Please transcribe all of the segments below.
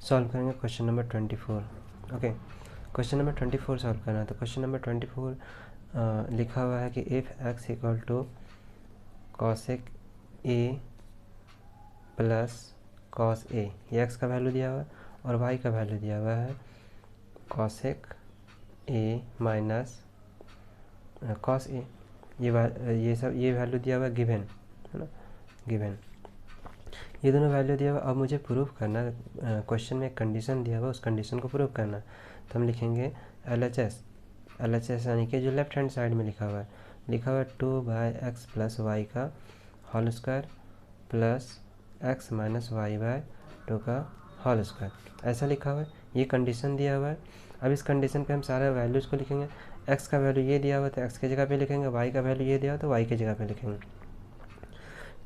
Solve करेंगे question number 24। Okay, question number 24 solve करना है। तो क्वेश्चन नंबर 24 लिखा हुआ है कि if x equal to cosec A plus cos A, ये x का वैल्यू दिया हुआ है और y का वैल्यू दिया हुआ है cosec A minus cos A, ये सब ये वैल्यू दिया हुआ है गिवन, है ना, गिवन। ये दोनों वैल्यू दिया हुआ। अब मुझे प्रूफ करना, क्वेश्चन में एक कंडीशन दिया हुआ, उस कंडीशन को प्रूफ करना। तो हम लिखेंगे LHS यानी कि जो लेफ्ट हैंड साइड में लिखा हुआ है 2/x प्लस वाई का whole square plus x minus Y by 2 का होल स्क्वायर, ऐसा लिखा हुआ है। ये कंडीशन दिया हुआ है। अब इस कंडीशन पे हम सारे वैल्यूज़ को लिखेंगे। x का वैल्यू ये दिया हुआ तो x की जगह पे लिखेंगे, y का वैल्यू ये दिया हुआ तो y की जगह पे लिखेंगे।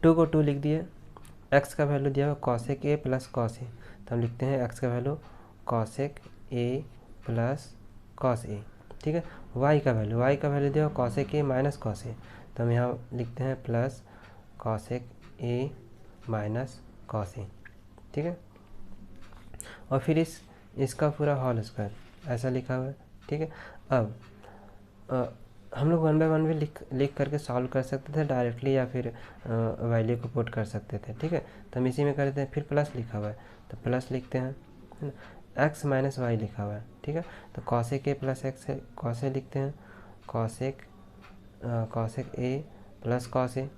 2 को 2 लिख दिए। x का वैल्यू दिया हुआ cosec A plus cos A, तो हम लिखते हैं x का value cosec A plus cos A, ठीक है। y का वैल्यू दिया हुआ cosec A minus cos A, तो हम यहाँ लिखते हैं plus cosec A minus cos A, ठीक है। और फिर इसका पूरा होल स्क्वायर ऐसा लिखा हुआ है, ठीक है। अब हम लोग 1 बाय 1 भी लिख करके सॉल्व कर सकते थे डायरेक्टली, या फिर वैल्यू को पुट कर सकते थे, ठीक है। तो हम इसी में करते हैं। फिर प्लस लिखा हुआ है तो प्लस लिखते हैं, है ना। x माइनस वाई लिखा हुआ है, ठीक है। तो कॉसेक ए प्लस एक्स है, कॉस ए लिखते हैं, कॉसेक ए प्लस कॉस ए,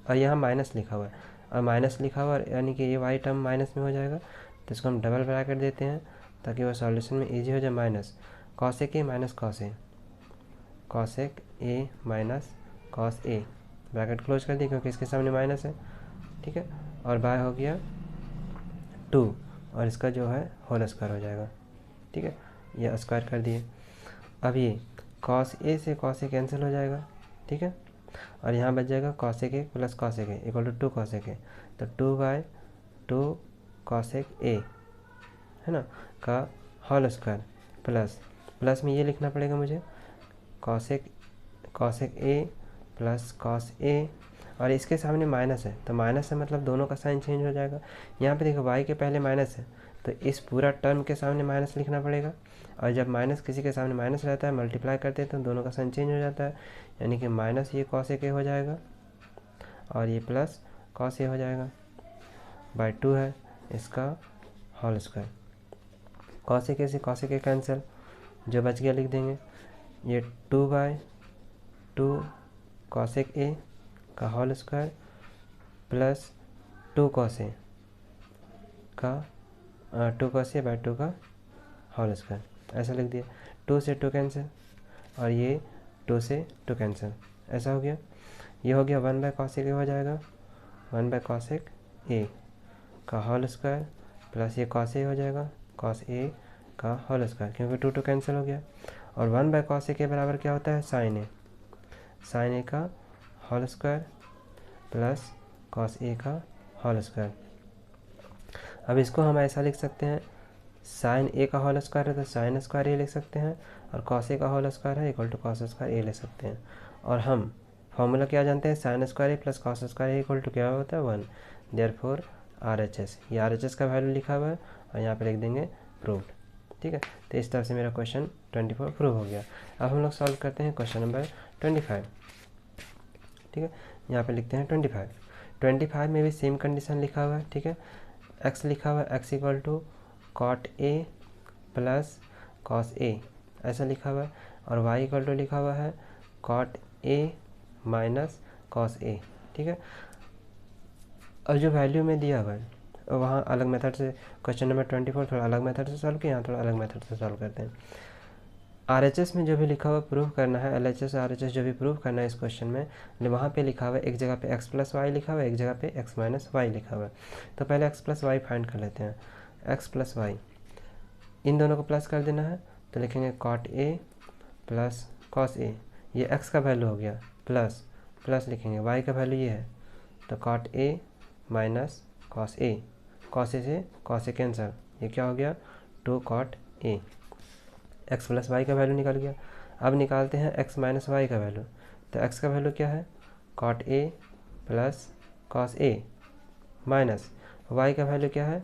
और यहाँ माइनस लिखा हुआ है, और माइनस लिखा हुआ है यानी कि ये वाई टर्म माइनस में हो जाएगा, तो इसको हम डबल ब्रैकेट देते हैं ताकि वो सॉल्यूशन में इजी हो जाए। Minus cosec A minus cos A, cosec A minus cos A, bracket close कर दिए क्योंकि इसके सामने माइनस है, ठीक है। और बाय हो गया 2, और इसका जो है होल स्क्वायर हो जाएगा, ठीक है। ये स्क्वायर कर दिए। अब ये कॉस ए से कॉस ए कैंसिल हो जाएगा, ठीक है। और यहाँ बच जाएगा cosec A plus cosec A equal to 2 cosec A, तो 2/2 कॉसेक ए, है ना, का होल स्क्वायर प्लस में ये लिखना पड़ेगा मुझे कॉसेक ए प्लस कॉस ए, और इसके सामने माइनस है तो माइनस है मतलब दोनों का साइन चेंज हो जाएगा। यहाँ पे देखो y के पहले माइनस है तो इस पूरा टर्म के सामने माइनस लिखना पड़ेगा, और जब माइनस किसी के सामने माइनस रहता है मल्टीप्लाई करते हैं तो दोनों का साइन चेंज हो जाता है, यानी कि माइनस ये कॉसेक ए हो जाएगा और ये प्लस कॉस ए हो जाएगा, बाय 2 है इसका होल स्क्वायर। कॉसेक ए से कॉसेक ए कैंसिल, जो बच गया लिख देंगे, ये 2/2 कॉसेक ए का whole square plus 2 cos A का 2 कॉस ए बाय 2 का होल स्क्वायर, ऐसा लिख दिया। 2 से 2 कैंसिल, और ये 2 से 2 कैंसिल, ऐसा हो गया। ये हो गया 1/कॉसेक ए हो जाएगा, 1/कॉसेक ए का होल स्क्वायर प्लस ये कॉस ए हो जाएगा, कॉस ए का होल स्क्वायर, क्योंकि 2 कैंसिल हो गया। और 1/कॉसेक ए बराबर क्या होता है, साइन ए का whole square plus cos A का होल स्क्वायर। अब इसको हम ऐसा लिख सकते हैं, साइन ए का होल स्क्वायर है तो साइन स्क्वायर ए लिख सकते हैं, और कॉस ए का होल स्क्वायर है equal to cos square A लिख सकते हैं। और हम फॉर्मूला क्या जानते हैं, sine square A plus cos square A equal to क्या होता है 1, देयरफॉर RHS, ये RHS का वैल्यू लिखा हुआ है और यहाँ पे लिख देंगे प्रूव्ड, ठीक है। तो इस तरह से मेरा क्वेश्चन 24 प्रूव हो गया। अब हम लोग सॉल्व करते हैं क्वेश्चन नंबर 25, ठीक है। यहाँ पे लिखते हैं 25 में भी सेम कंडीशन लिखा हुआ है, ठीक है। x लिखा हुआ है, x equal to cot A plus cos A, ऐसा लिखा हुआ है, और y इक्वल टू लिखा हुआ है cot A minus cos A, ठीक है। और जो वैल्यू में दिया हुआ है वहाँ अलग मेथड से, क्वेश्चन नंबर 24 थोड़ा अलग मेथड से सॉल्व किया, यहाँ थोड़ा अलग मेथड से सॉल्व करते हैं। RHS में जो भी लिखा हुआ प्रूव करना है, LHS RHS जो भी प्रूव करना है इस क्वेश्चन में, वहाँ पे लिखा हुआ है एक जगह पे x प्लस वाई लिखा हुआ है, एक जगह पे x माइनस वाई लिखा हुआ है। तो पहले x प्लस वाई फाइंड कर लेते हैं। x प्लस वाई, इन दोनों को प्लस कर देना है, तो लिखेंगे cot A plus cos A, ये x का वैल्यू हो गया, प्लस लिखेंगे y का वैल्यू ये है, तो cot A minus cos A, cos A से कॉस ए कैंसर, ये क्या हो गया 2 कॉट ए, x प्लस वाई का वैल्यू निकल गया। अब निकालते हैं x माइनस वाई का वैल्यू, तो x का वैल्यू क्या है cot A plus cos A, minus y का वैल्यू क्या है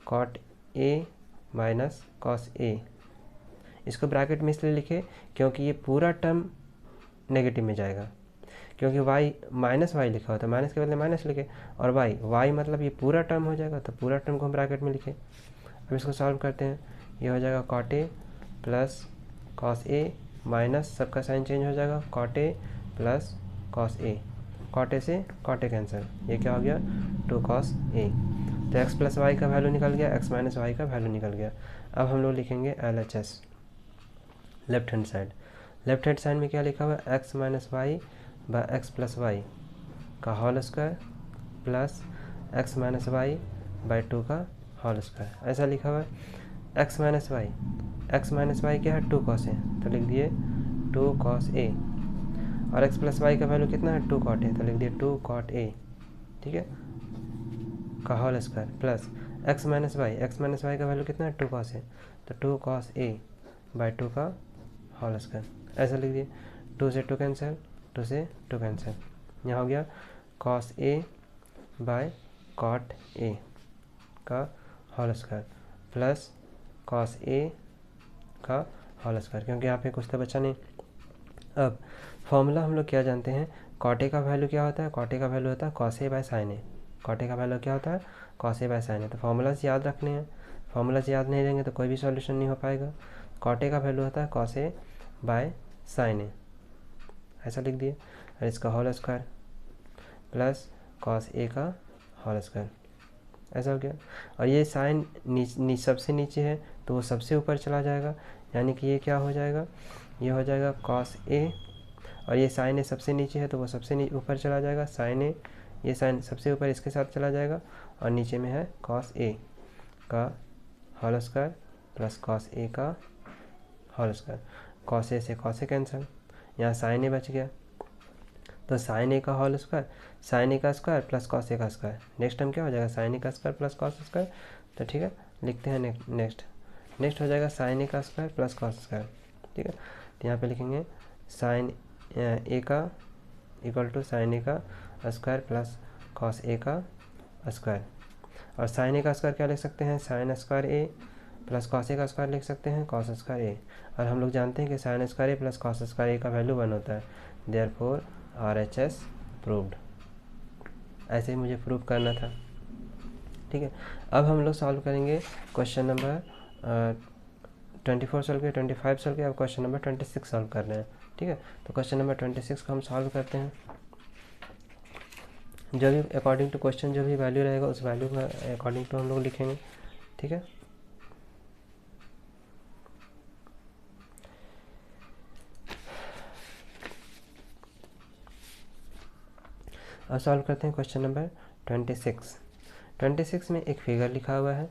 cot A minus cos A. इसको ब्रैकेट में इसलिए लिखे क्योंकि ये पूरा टर्म नेगेटिव में जाएगा, क्योंकि y माइनस वाई लिखा होता है, माइनस के बदले माइनस लिखे, और y मतलब ये पूरा टर्म हो जाएगा, तो पूरा टर्म को हम ब्रैकेट में लिखे। अब इसको सॉल्व करते हैं, ये हो जाएगा cot A plus cos A minus, सबका साइन चेंज हो जाएगा, cot A plus cos A, cot A से कॉट ए कैंसिल, ये क्या हो गया 2 कॉस ए। तो x प्लस वाई का वैल्यू निकल गया, x माइनस वाई का वैल्यू निकल गया। अब हम लोग लिखेंगे LHS left hand side. Left hand side में क्या लिखा हुआ है, x minus Y by x plus Y का whole square plus x minus y by 2 का होल स्क्वायर, ऐसा लिखा हुआ है। x माइनस वाई क्या है 2 कॉस ए, तो लिख दिए 2 कॉस ए, और x प्लस वाई का वैल्यू कितना है 2 कॉट ए, तो लिख दिए 2 कॉट ए, ठीक है, का whole square plus x minus Y का वैल्यू कितना है 2 कॉस ए, तो 2 कॉस ए बाई 2 का होल स्क्वायर, ऐसा लिख दिए। 2 से 2 कैंसिल, 2 से 2 कैंसिल, यहाँ हो गया cos A by cot A का whole square plus cos A का होल स्क्वायर, क्योंकि यहाँ पे कुछ तो बचा नहीं। अब फॉर्मूला हम लोग क्या जानते हैं, कॉट ए का वैल्यू क्या होता है, कॉट ए का वैल्यू होता है cos A by sine A, cot A का वैल्यू क्या होता है cos A by sine A. तो फॉर्मूलाज याद रखने हैं, फॉर्मूलाज याद नहीं रहेंगे तो कोई भी सॉल्यूशन नहीं हो पाएगा। कॉट ए का वैल्यू होता है कॉस ए बाय साइन ए, ऐसा लिख दिए, और इसका whole square plus cos A का होल स्क्वायर, ऐसा हो गया। और ये साइन सबसे नीचे है तो वो सबसे ऊपर चला जाएगा, यानी कि ये क्या हो जाएगा, ये हो जाएगा कॉस ए, और ये साइन ए सबसे नीचे है तो वो सबसे ऊपर चला जाएगा साइन ए, ये साइन सबसे ऊपर इसके साथ चला जाएगा, और नीचे में है कॉस ए का whole square plus cos A का होल स्क्वायर, कॉस ए से कॉस ए कैंसिल, यहाँ साइन ए बच गया, तो साइन ए का होल स्क्वायर, साइन ए का स्क्वायर प्लस कॉस ए का स्क्वायर, नेक्स्ट टाइम क्या हो जाएगा साइन ए का स्क्वायर प्लस कॉस स्क्वायर, तो ठीक है लिखते हैं नेक्स्ट हो जाएगा साइन ए का स्क्वायर प्लस कॉस स्क्वायर, ठीक है। तो यहाँ पे लिखेंगे साइन ए का इक्वल टू साइन ए का स्क्वायर प्लस कॉस ए का स्क्वायर, और साइन ए का स्क्वायर क्या लिख सकते हैं sine square A plus cos A का स्क्वायर लिख सकते हैं कॉस स्क्वायर ए, और हम लोग जानते हैं कि sign square A plus cos square ए का वैल्यू 1 होता है, देयरफॉर RHS प्रूव्ड। ऐसे ही मुझे प्रूव करना था, ठीक है। अब हम लोग सॉल्व करेंगे क्वेश्चन नंबर 24 सॉल्व किया, 25 सॉल्व किया, अब क्वेश्चन नंबर 26 सॉल्व कर रहे हैं, ठीक है। तो क्वेश्चन नंबर 26 को हम सॉल्व करते हैं, जो भी अकॉर्डिंग टू क्वेश्चन जो भी वैल्यू रहेगा उस वैल्यू का अकॉर्डिंग टू हम लोग लिखेंगे, ठीक है। अब सॉल्व करते हैं क्वेश्चन नंबर 26 में एक फिगर लिखा हुआ है,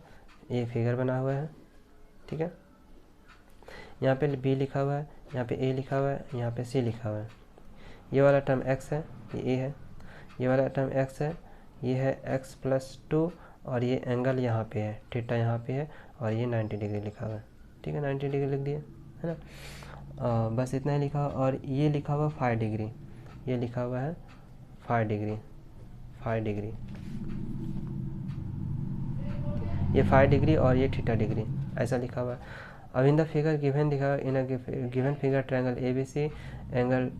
ये फिगर बना हुआ है, ठीक है। यहाँ पे b लिखा हुआ है, यहाँ पे a लिखा हुआ है, यहाँ पे c लिखा हुआ है। ये वाला टर्म x है, ये a है, ये वाला टर्म x है, ये है x प्लस 2, और ये एंगल यहाँ पे है, थीटा यहाँ पे है, और ये 90 डिग्री लिखा हुआ है, ठीक है, 90 डिग्री लिख दिए, है ना। बस इतना ही लिखा हुआ, और ये लिखा हुआ 5 डिग्री, ये लिखा हुआ है 5 डिग्री, ये 5 डिग्री और ये थीटा डिग्री, ऐसा लिखा हुआ है। अब इन द फिगर गिवन दिखा, in a given figure triangle ABC angle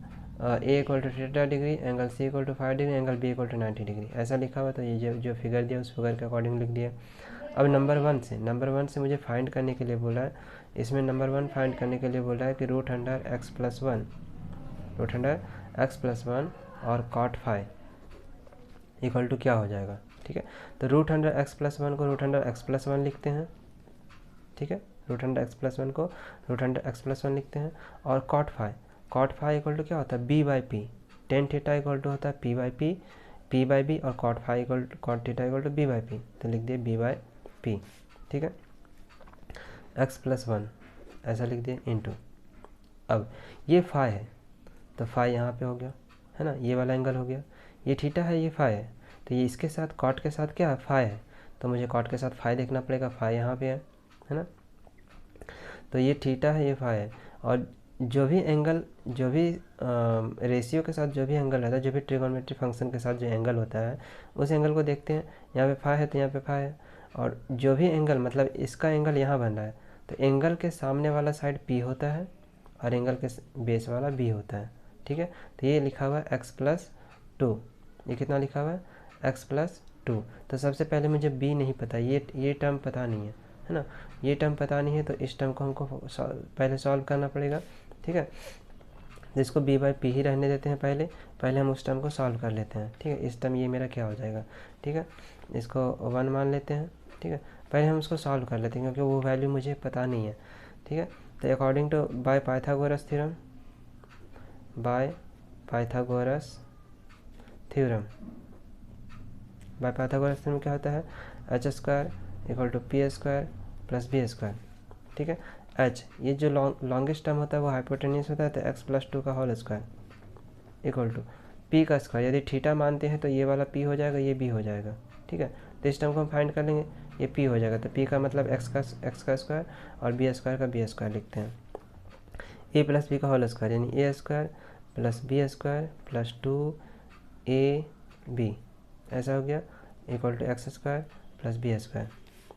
A equal to theta degree, angle C equal to 5 degree, angle B equal to 90 degree, ऐसा लिखा हुआ। तो ये जो फिगर दिया उस फिगर के अकॉर्डिंग लिख दिया। अब नंबर वन से मुझे फाइंड करने के लिए बोला है, इसमें नंबर 1 फाइंड करने के लिए बोला है कि रूट अंडर x प्लस 1 और कॉट 5 इक्वल टू क्या हो जाएगा, ठीक है। तो रूट अंडर x प्लस 1 को रूट अंडर x प्लस 1 लिखते हैं, ठीक है, रूट अंडर x प्लस 1 को रूट अंडर x प्लस 1 लिखते हैं, और कॉट 5 इक्वल टू क्या होता है b by P, tan theta equal to होता है p बाई बी, और cot theta equal to b by P, तो लिख दिए b बाई पी, ठीक है। x प्लस 1 ऐसा लिख दिए इंटू, अब ये फाई है तो फाई यहाँ पे हो गया, है ना, ये वाला एंगल हो गया, ये थीटा है, ये फाई है, तो ये इसके साथ कॉट के साथ क्या है फाई है, तो मुझे कॉट के साथ फाई देखना पड़ेगा, फाई यहाँ पे है ना। तो ये थीटा है, ये फाई है, और जो भी एंगल, जो भी रेशियो के साथ जो भी एंगल रहता है, जो भी ट्रिगोनोमेट्रिक फंक्शन के साथ जो एंगल होता है उस एंगल को देखते हैं। यहाँ पे फाई है तो यहाँ पे फाई है, और जो भी एंगल मतलब इसका एंगल यहाँ बन रहा है, तो एंगल के सामने वाला साइड P होता है और एंगल के बेस वाला B होता है। ठीक है, तो ये लिखा हुआ है x+2। ये कितना लिखा हुआ है x+2। तो सबसे पहले मुझे B नहीं पता, ये टर्म पता नहीं है ना, ये टर्म पता नहीं है, तो इस टर्म को हमको पहले सॉल्व करना पड़ेगा। ठीक है, तो इसको b/p ही रहने देते हैं, पहले हम उस टर्म को सॉल्व कर लेते हैं। ठीक है, इस टर्म ये मेरा क्या हो जाएगा। ठीक है, इसको 1 मान लेते हैं। ठीक है, पहले हम उसको सॉल्व कर लेते हैं क्योंकि वो वैल्यू मुझे पता नहीं है। ठीक है, तो according to by Pythagoras theorem by Pythagoras theorem क्या होता है, h² = p² + b²। ठीक है, h ये जो लॉन्गेस्ट टर्म होता है वो हाइपोटेन्यूस होता है, तो x+2 का whole square equal to p का स्क्वायर। यदि थीटा मानते हैं तो ये वाला p हो जाएगा, ये b हो जाएगा। ठीक है, तो इस टर्म को हम फाइंड कर लेंगे, ये p हो जाएगा, तो p का मतलब x का स्क्वायर और b² का b² लिखते हैं। a + b का होल स्क्वायर यानी a² + b² + 2ab ऐसा हो गया इक्वल टू x² + b²।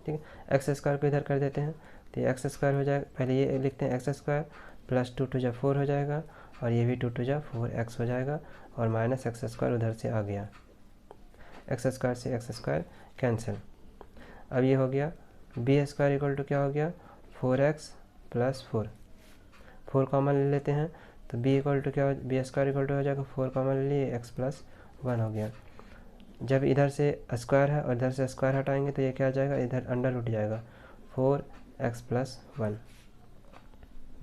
ठीक है, x² को इधर कर देते हैं, तो ये x² हो जाएगा, पहले ये लिखते हैं x² + 2 × 4 हो जाएगा और ये भी 2 × 4x हो जाएगा और माइनस x² उधर से आ गया, x² से x² कैंसिल। अब ये हो गया b² इक्वल टू क्या हो गया 4x + 4, 4 कॉमन ले लेते हैं, तो b इक्वल टू क्या b² इक्वल टू हो जाएगा 4 कॉमन ले लिए x + 1 हो गया। जब इधर से स्क्वायर है और इधर से स्क्वायर हटाएंगे तो ये क्या आ जाएगा, इधर अंडर रूट जाएगा 4x + 1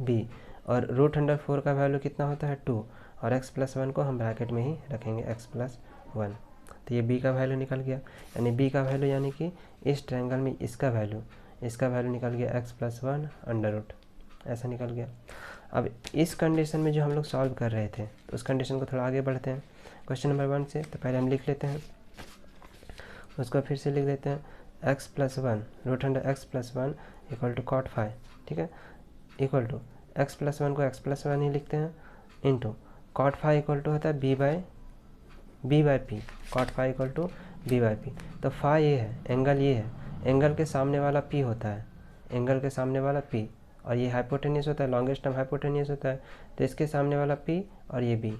b, और √4 का वैल्यू कितना होता है 2, और x + 1 को हम ब्रैकेट में ही रखेंगे x + 1, तो ये b का वैल्यू निकल गया। यानी b का वैल्यू यानी कि इस ट्रायंगल में इसका वैल्यू निकल गया x + 1 अंडर रूट, ऐसा निकल गया। अब इस कंडीशन में जो हम लोग सॉल्व कर रहे थे, तो उस कंडीशन को थोड़ा आगे बढ़ते हैं क्वेश्चन नंबर 1 से। तो पहले हम लिख लेते हैं, उसको फिर से लिख देते हैं x + 1 √x + 1 equal to cot phi। ठीक है, इक्वल टू x + 1 को x + 1 ही लिखते हैं into cot phi equal to होता है b/p, cot phi equal to b/p। तो phi ये है, एंगल ये है, एंगल के सामने वाला p होता है, एंगल के सामने वाला p, और ये हाइपोटेन्यूस होता है, लॉन्गेस्ट टर्म हाइपोटेन्यूस होता है, तो इसके सामने वाला p और ये b।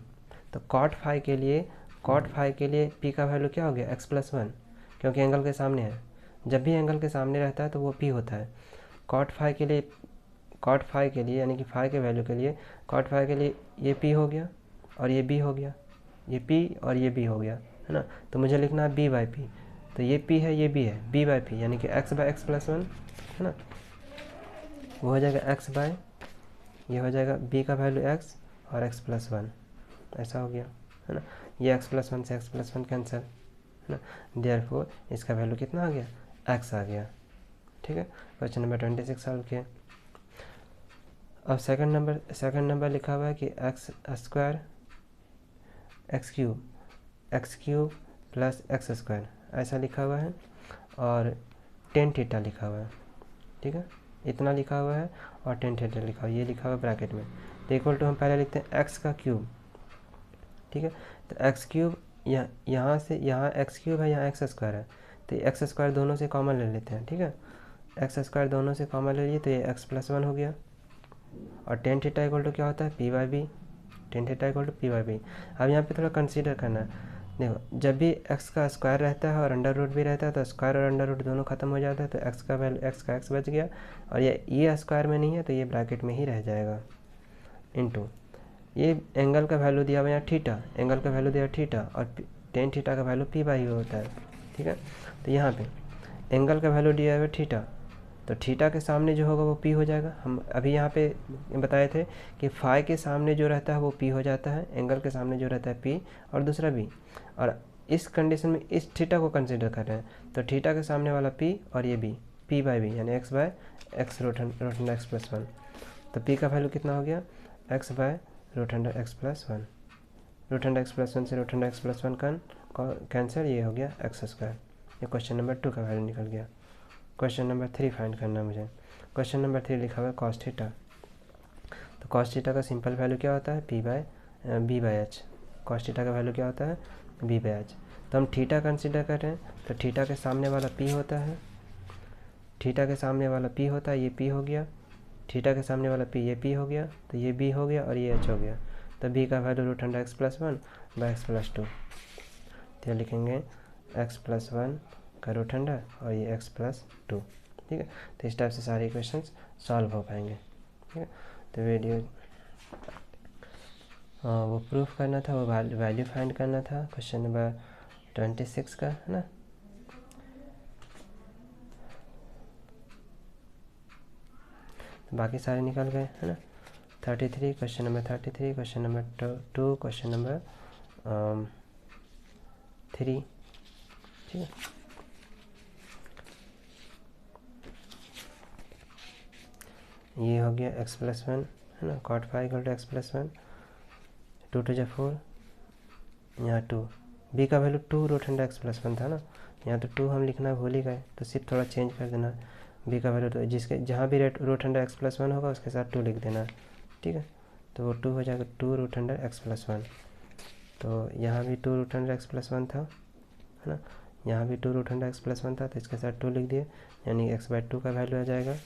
तो cot phi के लिए p का वैल्यू क्या हो गया x + 1, क्योंकि एंगल के सामने है, जब भी एंगल के सामने रहता है तो वो p होता है। cot phi के लिए यानी कि phi के वैल्यू के लिए cot phi के लिए ये p हो गया और ये b हो गया, ये p और ये b हो गया, है ना। तो मुझे लिखना है b/p, तो ये p है ये b है, b/p यानी कि x/x + 1 है ना, वो हो जाएगा ये हो जाएगा b का वैल्यू x और x + 1, ऐसा हो गया, है ना। ये x + 1 से x + 1 कैंसिल, है ना, देयरफॉर इसका वैल्यू कितना आ गया x आ गया। ठीक है, क्वेश्चन नंबर 26 सॉल्व किया। अब सेकंड नंबर लिखा हुआ है कि x² x³ + x² ऐसा लिखा हुआ है और tan थीटा लिखा हुआ है। ठीक है, इतना लिखा हुआ है और tan थीटा लिखा हुआ है, ये लिखा हुआ है ब्रैकेट में। तो इक्वल टू हम पहले लिखते हैं x³। ठीक है, तो x³ यहाँ से यहाँ x³ है, यहाँ x² है, तो x² दोनों से कॉमन ले लेते हैं। ठीक है, x² दोनों से कॉमन ले लिए तो ये x + 1 हो गया, और tan थीटा इक्वल टू क्या होता है p/b, tan theta equal to p/b। अब यहाँ पे थोड़ा कंसीडर करना है, देखो जब भी x का स्क्वायर रहता है और अंडर रूट भी रहता है तो स्क्वायर और अंडर रूट दोनों खत्म हो जाता है, तो x का वैल्यू x का x बच गया, और ये स्क्वायर में नहीं है तो ये ब्रैकेट में ही रह जाएगा, इंटू ये एंगल का वैल्यू दिया हुआ यहाँ थीटा, एंगल का वैल्यू दिया थीटा, और tan थीटा का वैल्यू p/u होता है। ठीक है, तो यहाँ पे एंगल का वैल्यू दिया हुआ थीटा, तो थीटा के सामने जो होगा वो p हो जाएगा। हम अभी यहाँ पे बताए थे कि फाई के सामने जो रहता है वो p हो जाता है, एंगल के सामने जो रहता है p और दूसरा b, और इस कंडीशन में इस थीटा को कंसीडर कर रहे हैं, तो थीटा के सामने वाला p और ये b, p/b यानी x/x √x + 1, तो p का वैल्यू कितना हो गया x/√x + 1, √x + 1 से √x + 1 कैंसिल, ये हो गया x²। ये क्वेश्चन नंबर 2 का वैल्यू निकल गया। क्वेश्चन नंबर 3 फाइंड करना है मुझे। क्वेश्चन नंबर 3 लिखा हुआ है cos थीटा, तो cos थीटा का सिंपल वैल्यू क्या होता है b/h, cos थीटा का वैल्यू क्या होता है b/h। तो हम थीटा कंसीडर कर रहे हैं, तो थीटा के सामने वाला p होता है थीटा के सामने वाला p होता है, ये p हो गया, थीटा के सामने वाला p, ये p हो गया, तो ये b हो गया और ये h हो गया। तो b का value root under x plus 1 by x plus 2, तो लिखेंगे x प्लस 1 का रूट अंडर और ये x प्लस 2। ठीक है, तो इस टाइप से सारे इक्वेशंस सॉल्व हो पाएंगे। ठीक है, तो वीडियो वो प्रूफ करना था, वो वैल्यू फाइंड करना था, क्वेश्चन नंबर 26 का, है ना। बाकी सारे निकल गए, है ना। 33, question number 33, question number 2, question number 3। ठीक है, ये हो गया x प्लस 1, है ना, cot phi equal to x plus 1, 2 to 4, यहाँ 2, b का value 2 root under x plus 1 था ना, यहाँ तो 2 हम लिखना भूल ही गए, तो सिर्फ थोड़ा चेंज कर देना, b का वैल्यू तो जिसके जहाँ भी रूट अंडर x प्लस 1 होगा उसके साथ 2 लिख देना। ठीक है, तो वो 2 हो जाएगा 2 रूट अंडर x प्लस 1, तो यहाँ भी 2 रूट अंडर x प्लस 1 था, है ना, यहाँ भी 2 रूट अंडर x प्लस 1 था, तो इसके साथ 2 लिख दिए, यानी x बाई 2 का वैल्यू आ जाएगा।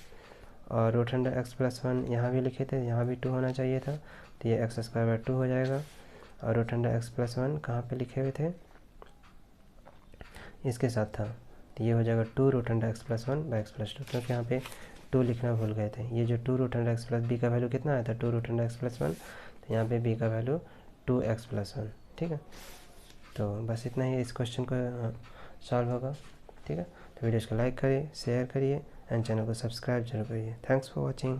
और रूट अंडर x प्लस 1 यहाँ भी लिखे थे, यहाँ भी 2 होना चाहिए था, तो ये x स्क्वायर बाई 2 हो जाएगा। और रूट अंडर x प्लस 1 कहाँ पे लिखे हुए थे, इसके साथ था, तो ये हो जाएगा 2 root under x plus 1 by x plus 2, क्योंकि यहाँ पे 2 लिखना भूल गए थे। ये जो 2 root under x plus b का वैल्यू कितना आया था, 2 रूट अंडर x प्लस 1, तो यहाँ पे b का वैल्यू 2x प्लस 1। ठीक है, तो बस इतना ही इस क्वेश्चन को सॉल्व होगा। ठीक है, तो वीडियोज़ को लाइक करिए, शेयर करिए एंड चैनल को सब्सक्राइब जरूर करिए। Thanks for watching.